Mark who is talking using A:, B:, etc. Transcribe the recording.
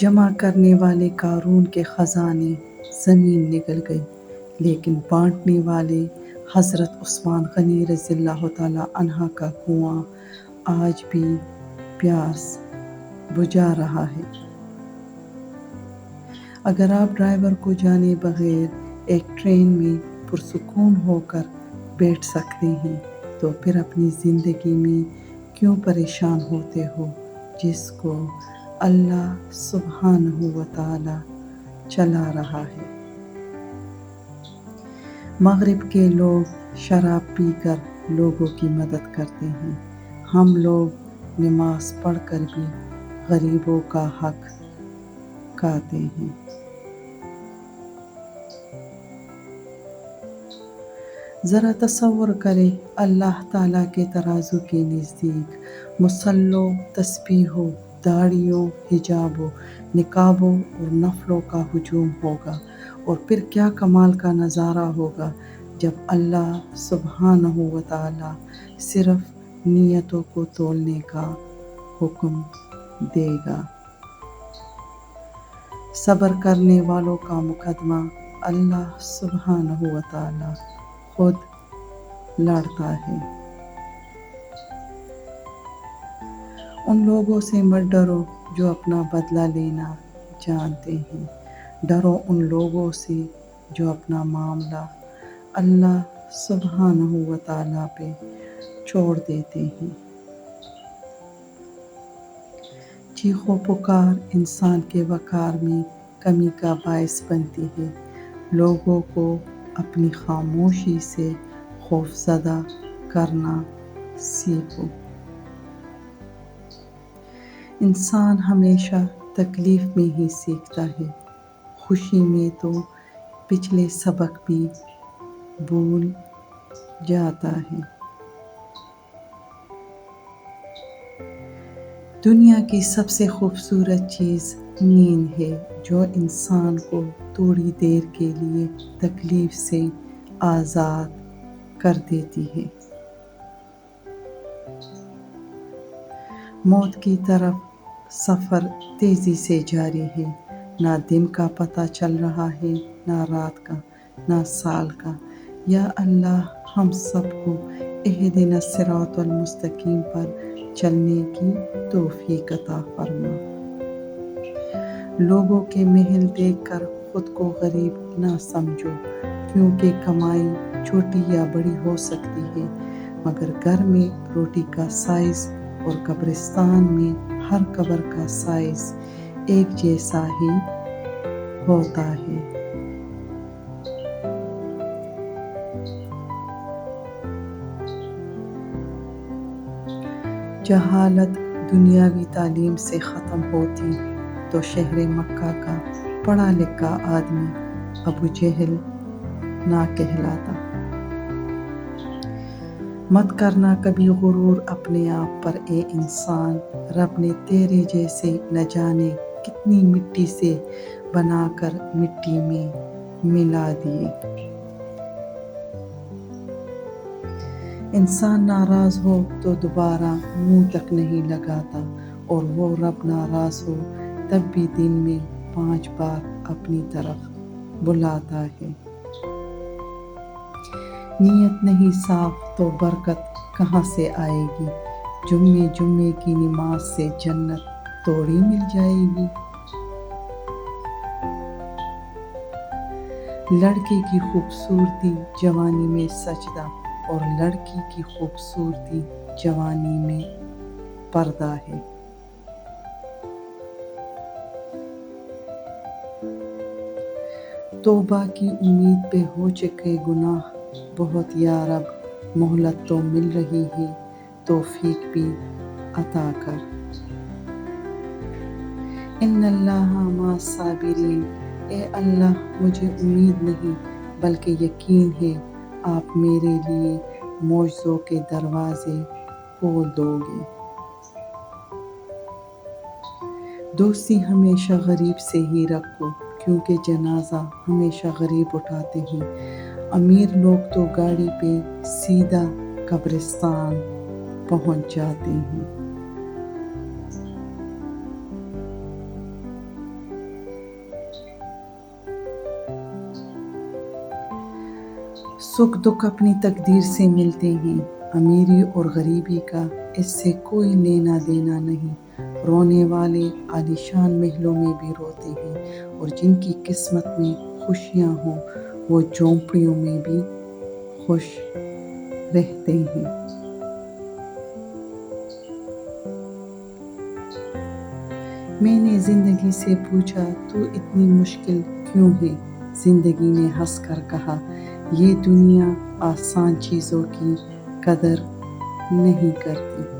A: جمع کرنے والے قارون کے خزانے زمین نگل گئی، لیکن بانٹنے والے حضرت عثمان غنی رضی اللہ تعالیٰ عنہ کا کنواں آج بھی پیاس بجھا رہا ہے۔ اگر آپ ڈرائیور کو جانے بغیر ایک ٹرین میں پرسکون ہو کر بیٹھ سکتے ہیں تو پھر اپنی زندگی میں کیوں پریشان ہوتے ہو جس کو اللہ سبحانہ و تعالی چلا رہا ہے۔ مغرب کے لوگ شراب پی کر لوگوں کی مدد کرتے ہیں، ہم لوگ نماز پڑھ کر بھی غریبوں کا حق کھاتے ہیں۔ ذرا تصور کریں اللہ تعالیٰ کے ترازو کے نزدیک مصلوں، تسبیحوں، داڑھیوں، حجابوں، نقابوں اور نفلوں کا ہجوم ہوگا، اور پھر کیا کمال کا نظارہ ہوگا جب اللہ سبحانہ و تعالیٰ صرف نیتوں کو تولنے کا حکم دے گا۔ صبر کرنے والوں کا مقدمہ اللہ سبحانہ و تعالیٰ خود لڑتا ہے۔ ان لوگوں سے مت ڈرو جو اپنا بدلہ لینا جانتے ہیں، ڈرو ان لوگوں سے جو اپنا معاملہ اللہ سبحانہ و تعالیٰ پہ چھوڑ دیتے ہیں۔ چیخ و پکار انسان کے وقار میں کمی کا باعث بنتی ہے۔ لوگوں کو اپنی خاموشی سے خوفزدہ کرنا سیکھو۔ انسان ہمیشہ تکلیف میں ہی سیکھتا ہے، خوشی میں تو پچھلے سبق بھی بھول جاتا ہے۔ دنیا کی سب سے خوبصورت چیز نیند ہے، جو انسان کو تھوڑی دیر کے لیے تکلیف سے آزاد کر دیتی ہے۔ موت کی طرف سفر تیزی سے جاری ہے، نہ دن کا پتہ چل رہا ہے، نہ رات کا، نہ سال کا۔ یا اللہ ہم سب کو اہدنا الصراط المستقیم پر چلنے کی توفیق عطا فرما۔ لوگوں کے محل دیکھ کر خود کو غریب نہ سمجھو، کیونکہ کمائی چھوٹی یا بڑی ہو سکتی ہے، مگر گھر میں روٹی کا سائز اور قبرستان میں ہر قبر کا سائز ایک جیسا ہی ہوتا ہے۔ جہالت دنیاوی تعلیم سے ختم ہوتی تو شہر مکہ کا پڑھا لکھا آدمی ابو جہل نہ کہلاتا۔ مت کرنا کبھی غرور اپنے آپ پر اے انسان، رب نے تیرے جیسے نہ جانے کتنی مٹی سے بنا کر مٹی میں ملا دیے۔ انسان ناراض ہو تو دوبارہ منہ تک نہیں لگاتا، اور وہ رب ناراض ہو تب بھی دن میں 5 بار اپنی طرف بلاتا ہے۔ نیت نہیں صاف تو برکت کہاں سے آئے گی؟ جمعے کی نماز سے جنت توڑی مل جائے گی۔ لڑکے کی خوبصورتی جوانی میں سجدہ، اور لڑکی کی خوبصورتی جوانی میں پردہ ہے۔ توبہ کی امید پہ ہو چکے گناہ بہت، یا رب مہلت تو مل رہی ہے، توفیق بھی عطا کر۔ ان اللہ مع الصابرین، اے اللہ مجھے امید نہیں بلکہ یقین ہے آپ میرے لیے معجزوں کے دروازے کھول دو گے۔ دوستی ہمیشہ غریب سے ہی رکھو، کیونکہ جنازہ ہمیشہ غریب اٹھاتے ہیں۔ امیر لوگ تو گاڑی پہ سیدھا قبرستان پہنچ جاتے ہیں۔ سکھ دکھ اپنی تقدیر سے ملتے ہیں، امیری اور غریبی کا اس سے کوئی لینا دینا نہیں۔ رونے والے عالیشان محلوں میں بھی روتے ہیں، اور جن کی قسمت میں خوشیاں ہوں وہ جھونپڑیوں میں بھی خوش رہتے ہیں۔ میں نے زندگی سے پوچھا تو اتنی مشکل کیوں ہے؟ زندگی نے ہنس کر کہا، یہ دنیا آسان چیزوں کی قدر نہیں کرتی۔